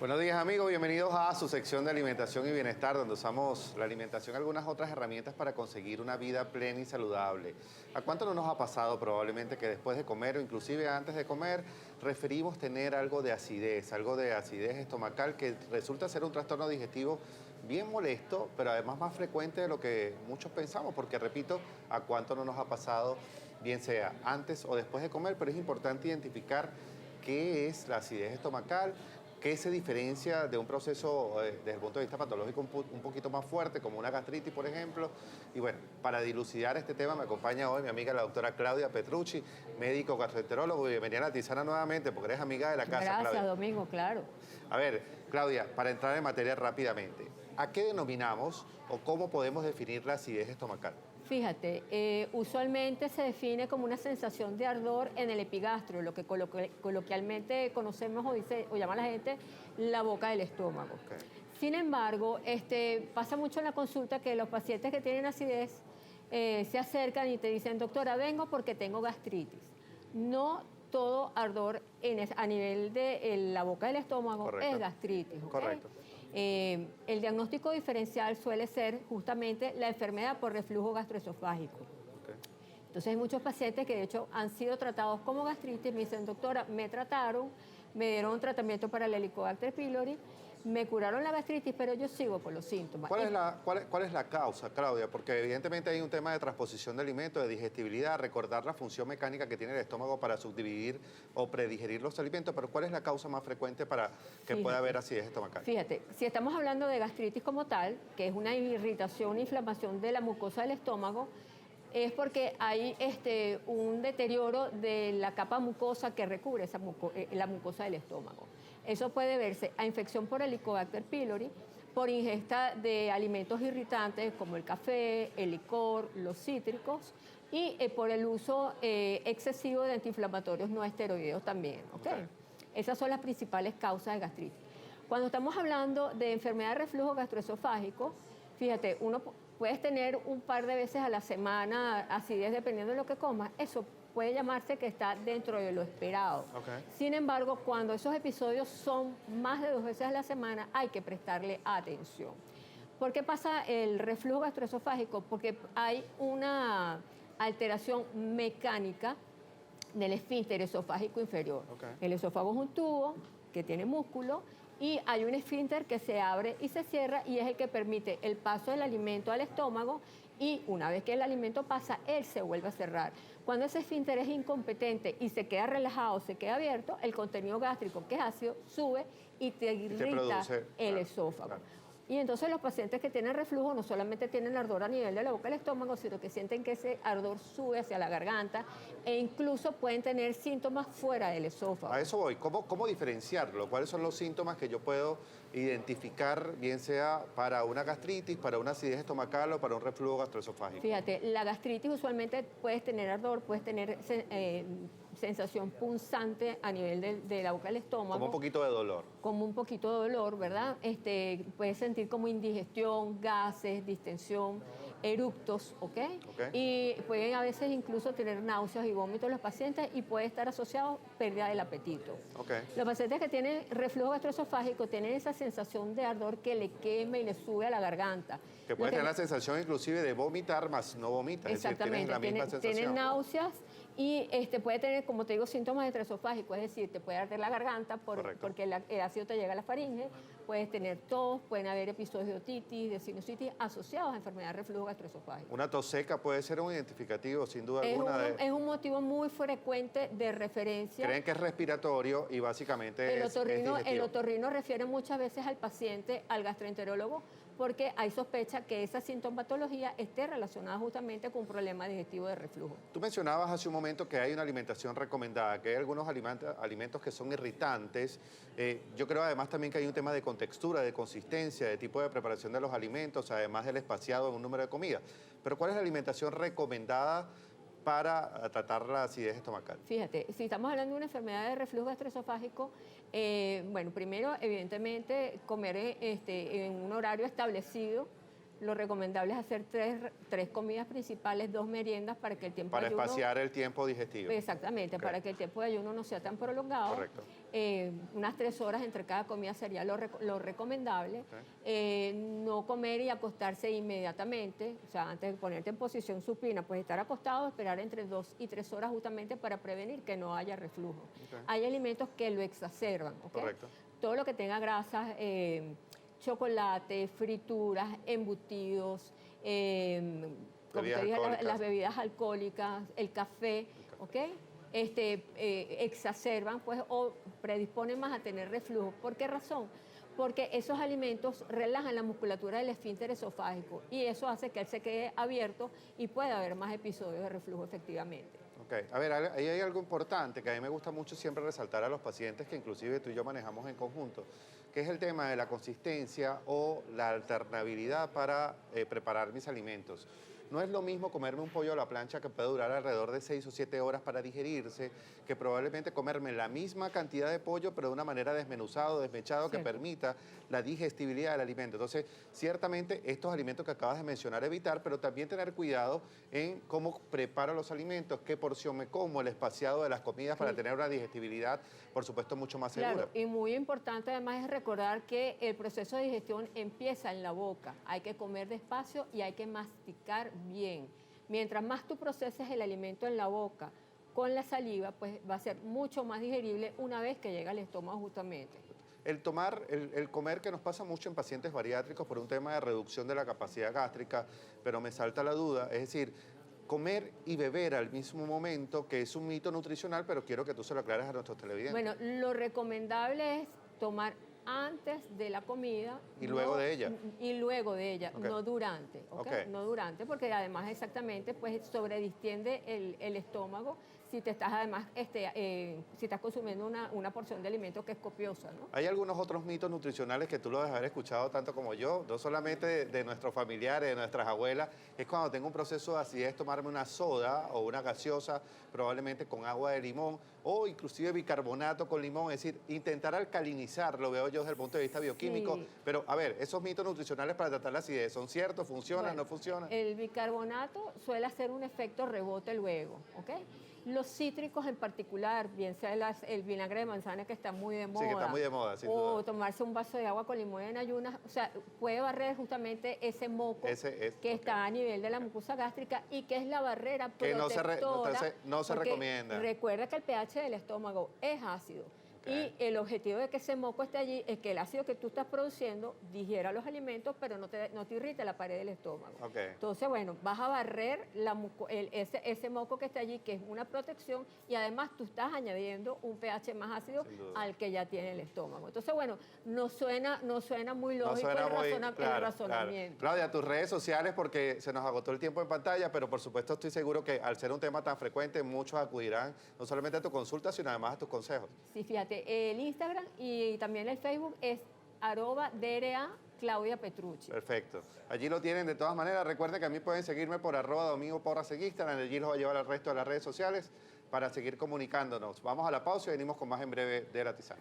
Buenos días amigos, bienvenidos a su sección de alimentación y bienestar, donde usamos la alimentación y algunas otras herramientas para conseguir una vida plena y saludable. ¿A cuánto no nos ha pasado probablemente que después de comer o inclusive antes de comer referimos tener algo de acidez estomacal que resulta ser un trastorno digestivo bien molesto, pero además más frecuente de lo que muchos pensamos? Porque repito, ¿a cuánto no nos ha pasado, bien sea antes o después de comer? Pero es importante identificar qué es la acidez estomacal, qué se diferencia de un proceso desde el punto de vista patológico un poquito más fuerte, como una gastritis, por ejemplo. Y bueno, para dilucidar este tema me acompaña hoy mi amiga la doctora Claudia Petrucci, médico gastroenterólogo. Bienvenida a la Tisana nuevamente, porque eres amiga de la casa, Gracias, Claudia. Domingo, claro. A ver, Claudia, para entrar en materia rápidamente, ¿a qué denominamos o cómo podemos definir la acidez estomacal? Fíjate, usualmente se define como una sensación de ardor en el epigastrio, lo que coloquialmente conocemos o llama la gente la boca del estómago. Okay. Sin embargo, pasa mucho en la consulta que los pacientes que tienen acidez se acercan y te dicen, doctora, vengo porque tengo gastritis. No todo ardor a nivel de la boca del estómago es gastritis. ¿Okay? Correcto. El diagnóstico diferencial suele ser justamente la enfermedad por reflujo gastroesofágico. Okay. Entonces hay muchos pacientes que de hecho han sido tratados como gastritis, me dicen, doctora, me trataron, me dieron un tratamiento para el Helicobacter pylori, me curaron la gastritis, pero yo sigo con los síntomas. ¿Cuál es la causa, Claudia? Porque evidentemente hay un tema de transposición de alimentos, de digestibilidad, recordar la función mecánica que tiene el estómago para subdividir o predigerir los alimentos, pero ¿cuál es la causa más frecuente para que pueda haber acidez estomacal? Fíjate, si estamos hablando de gastritis como tal, que es una irritación, una inflamación de la mucosa del estómago, es porque hay un deterioro de la capa mucosa que recubre la mucosa del estómago. Eso puede verse a infección por Helicobacter pylori, por ingesta de alimentos irritantes como el café, el licor, los cítricos y por el uso excesivo de antiinflamatorios no esteroideos también. ¿Okay? Esas son las principales causas de gastritis. Cuando estamos hablando de enfermedad de reflujo gastroesofágico, fíjate, puedes tener un par de veces a la semana acidez dependiendo de lo que comas. Eso puede llamarse que está dentro de lo esperado. Okay. Sin embargo, cuando esos episodios son más de 2 veces a la semana, hay que prestarle atención. ¿Por qué pasa el reflujo gastroesofágico? Porque hay una alteración mecánica del esfínter esofágico inferior. Okay. El esófago es un tubo que tiene músculo y hay un esfínter que se abre y se cierra y es el que permite el paso del alimento al estómago, y una vez que el alimento pasa, él se vuelve a cerrar. Cuando ese esfínter es incompetente y se queda relajado, se queda abierto, el contenido gástrico, que es ácido, sube y te irrita el esófago. Claro. Y entonces los pacientes que tienen reflujo no solamente tienen ardor a nivel de la boca del estómago, sino que sienten que ese ardor sube hacia la garganta e incluso pueden tener síntomas fuera del esófago. A eso voy. ¿Cómo diferenciarlo? ¿Cuáles son los síntomas que yo puedo identificar, bien sea para una gastritis, para una acidez estomacal o para un reflujo gastroesofágico? Fíjate, la gastritis usualmente puedes tener ardor, puedes tener sensación punzante a nivel de la boca del estómago. Como un poquito de dolor. Como un poquito de dolor, ¿verdad? Puedes sentir como indigestión, gases, distensión, eructos, ¿ok? Y pueden a veces incluso tener náuseas y vómitos los pacientes y puede estar asociado a pérdida del apetito. Los pacientes que tienen reflujo gastroesofágico tienen esa sensación de ardor que le quema y le sube a la garganta. Que puede tener la sensación inclusive de vomitar, más no vomita. Exactamente, es decir, tienen la misma sensación. Tienen náuseas y puede tener, como te digo, síntomas gastroesofágicos, es decir, te puede arder la garganta porque el ácido te llega a la faringe, puedes tener tos, pueden haber episodios de otitis, de sinusitis asociados a enfermedad de reflujo gastroesofágico. Una tos seca puede ser un identificativo, sin duda alguna. Es un motivo muy frecuente de referencia. Creen que es respiratorio y básicamente el otorrino refiere muchas veces al paciente, al gastroenterólogo, porque hay sospecha que esa sintomatología esté relacionada justamente con un problema digestivo de reflujo. Tú mencionabas hace un momento que hay una alimentación recomendada, que hay algunos alimentos que son irritantes. Yo creo además también que hay un tema de contextura, de consistencia, de tipo de preparación de los alimentos, además del espaciado en un número de comidas. Pero ¿cuál es la alimentación recomendada para tratar la acidez estomacal? Fíjate, si estamos hablando de una enfermedad de reflujo gastroesofágico, bueno, primero, evidentemente, comer en un horario establecido lo recomendable es hacer tres comidas principales, 2 meriendas para que el tiempo Para de ayuno... espaciar el tiempo digestivo. Exactamente, Ok. para que el tiempo de ayuno no sea tan prolongado. Correcto. Unas 3 horas entre cada comida sería lo recomendable. Ok. No comer y acostarse inmediatamente, o sea, antes de ponerte en posición supina, pues estar acostado, esperar entre 2 y 3 horas justamente para prevenir que no haya reflujo. Ok. Hay alimentos que lo exacerban, ¿ok? Correcto. Todo lo que tenga grasas, chocolate, frituras, embutidos, como Bebidas te dije, alcohólicas. las bebidas alcohólicas, el café, ¿ok? Exacerban pues, o predisponen más a tener reflujo. ¿Por qué razón? Porque esos alimentos relajan la musculatura del esfínter esofágico y eso hace que él se quede abierto y pueda haber más episodios de reflujo efectivamente. Ok, a ver, ahí hay algo importante que a mí me gusta mucho siempre resaltar a los pacientes que inclusive tú y yo manejamos en conjunto, que es el tema de la consistencia o la alternabilidad para preparar mis alimentos. No es lo mismo comerme un pollo a la plancha que puede durar alrededor de 6 o 7 horas para digerirse, que probablemente comerme la misma cantidad de pollo, pero de una manera desmenuzada o desmechado que Cierto. permita la digestibilidad del alimento. Entonces, ciertamente estos alimentos que acabas de mencionar evitar, pero también tener cuidado en cómo preparo los alimentos, qué porción me como, el espaciado de las comidas para tener una digestibilidad, por supuesto, mucho más segura. Claro, y muy importante además es recordar que el proceso de digestión empieza en la boca. Hay que comer despacio y hay que masticar bien. Mientras más tú proceses el alimento en la boca con la saliva, pues va a ser mucho más digerible una vez que llega al estómago justamente. El comer que nos pasa mucho en pacientes bariátricos por un tema de reducción de la capacidad gástrica, pero me salta la duda, es decir, comer y beber al mismo momento, que es un mito nutricional, pero quiero que tú se lo aclares a nuestros televidentes. Bueno, lo recomendable es tomar antes de la comida. Y luego de ella. Y luego de ella, Ok. no durante, ¿ok? Ok. No durante, porque además exactamente pues sobredistiende el estómago si te estás además, si estás consumiendo una porción de alimento que es copiosa, ¿no? Hay algunos otros mitos nutricionales que tú lo debes haber escuchado tanto como yo, no solamente de nuestros familiares, de nuestras abuelas, es cuando tengo un proceso de acidez tomarme una soda o una gaseosa, probablemente con agua de limón o inclusive bicarbonato con limón, es decir, intentar alcalinizar, lo veo yo desde el punto de vista bioquímico, Sí. pero a ver, esos mitos nutricionales para tratar la acidez, ¿son ciertos? ¿Funcionan? Bueno, ¿No funcionan? El bicarbonato suele hacer un efecto rebote luego, ¿ok? Los cítricos en particular, bien sea el vinagre de manzana que está muy de moda. Sí, que está muy de moda, sin o duda. tomarse un vaso de agua con limón en ayunas, o sea, puede barrer justamente ese moco que ok. está a nivel de la mucosa gástrica y que es la barrera Que protectora. entonces no se porque recomienda. Recuerda que el pH del estómago es ácido. Ok. Y el objetivo de que ese moco esté allí es que el ácido que tú estás produciendo digiera los alimentos, pero no te irrite la pared del estómago. Ok. Entonces, bueno, vas a barrer ese moco que está allí, que es una protección, y además tú estás añadiendo un pH más ácido Sin duda. al que ya tiene el estómago. Entonces, bueno, no suena muy No lógico suena el, muy- el claro, razonamiento. claro. Claudia, tus redes sociales, porque se nos agotó el tiempo en pantalla, pero por supuesto estoy seguro que al ser un tema tan frecuente, muchos acudirán no solamente a tu consulta, sino además a tus consejos. Sí, fíjate, el Instagram y también el Facebook es @DRA Claudia Petrucci. Perfecto. Allí lo tienen de todas maneras. Recuerden que a mí pueden seguirme por @Domingo Porras en Instagram. Allí los voy a llevar al resto de las redes sociales para seguir comunicándonos. Vamos a la pausa y venimos con más en breve de La Tisana.